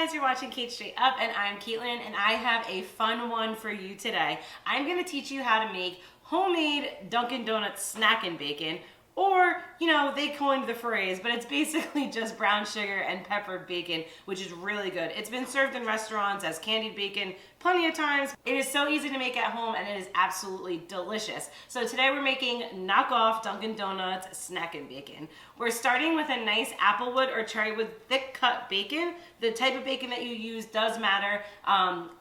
guys, you're watching Cait Straight Up and I'm Caitlin and I have a fun one for you today. I'm going to teach you how to make homemade Dunkin Donuts Snackin Bacon, or, you know, they coined the phrase, but it's basically just brown sugar and peppered bacon, which is really good. It's been served in restaurants as candied bacon plenty of times. It is so easy to make at home and it is absolutely delicious. So today we're making knockoff Dunkin Donuts Snackin Bacon. We're starting with a nice applewood or cherrywood thick cut bacon. The type of bacon that you use does matter.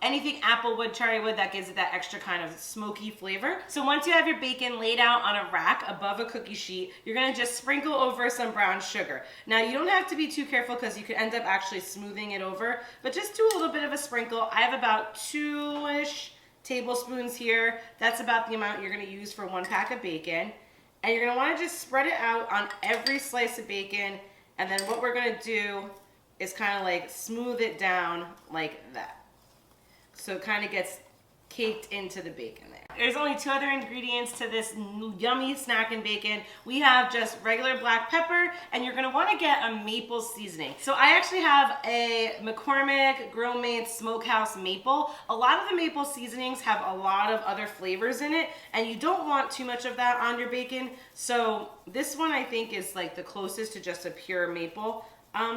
Anything applewood, cherrywood, that gives it that extra kind of smoky flavor. So once you have your bacon laid out on a rack above a cookie sheet, you're gonna just sprinkle over some brown sugar. Now you don't have to be too careful because you could end up actually smoothing it over, but just do a little bit of a sprinkle. I have about 2-ish tablespoons here. That's about the amount you're gonna use for 1 pack of bacon. And you're gonna wanna just spread it out on every slice of bacon. And then what we're gonna do is kind of like smooth it down like that. So it kind of gets caked into the bacon there. There's only 2 other ingredients to this yummy snackin' bacon. We have just regular black pepper, and you're gonna wanna get a maple seasoning. So I actually have a McCormick Grill-Made Smokehouse Maple. A lot of the maple seasonings have a lot of other flavors in it, and you don't want too much of that on your bacon. So this one I think is like the closest to just a pure maple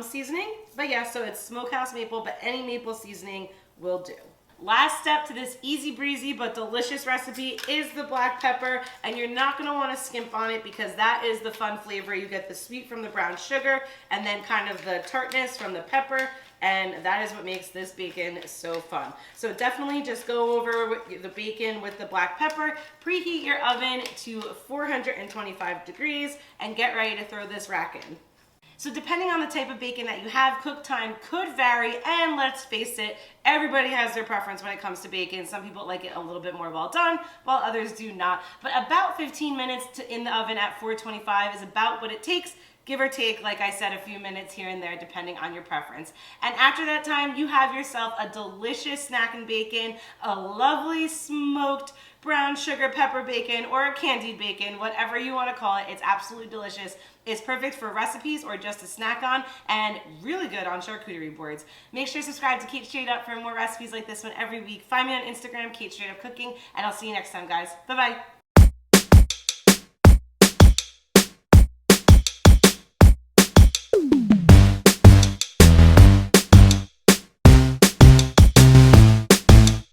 seasoning. But yeah, so it's Smokehouse Maple, but any maple seasoning will do. Last step to this easy breezy but delicious recipe is the black pepper, and you're not going to want to skimp on it because that is the fun flavor. You get the sweet from the brown sugar and then kind of the tartness from the pepper, and that is what makes this bacon so fun. So definitely just go over the bacon with the black pepper, preheat your oven to 425 degrees, and get ready to throw this rack in. So depending on the type of bacon that you have, cook time could vary, and let's face it, everybody has their preference when it comes to bacon. Some people like it a little bit more well done, while others do not. But about 15 minutes in the oven at 425 is about what it takes, give or take, like I said, a few minutes here and there, depending on your preference. And after that time, you have yourself a delicious snackin' bacon, a lovely smoked brown sugar pepper bacon, or a candied bacon, whatever you want to call it. It's absolutely delicious. It's perfect for recipes or just to snack on, and really good on charcuterie boards. Make sure to subscribe to Cait Straight Up for more recipes like this one every week. Find me on Instagram, Cait Straight Up Cooking, and I'll see you next time, guys. Bye-bye.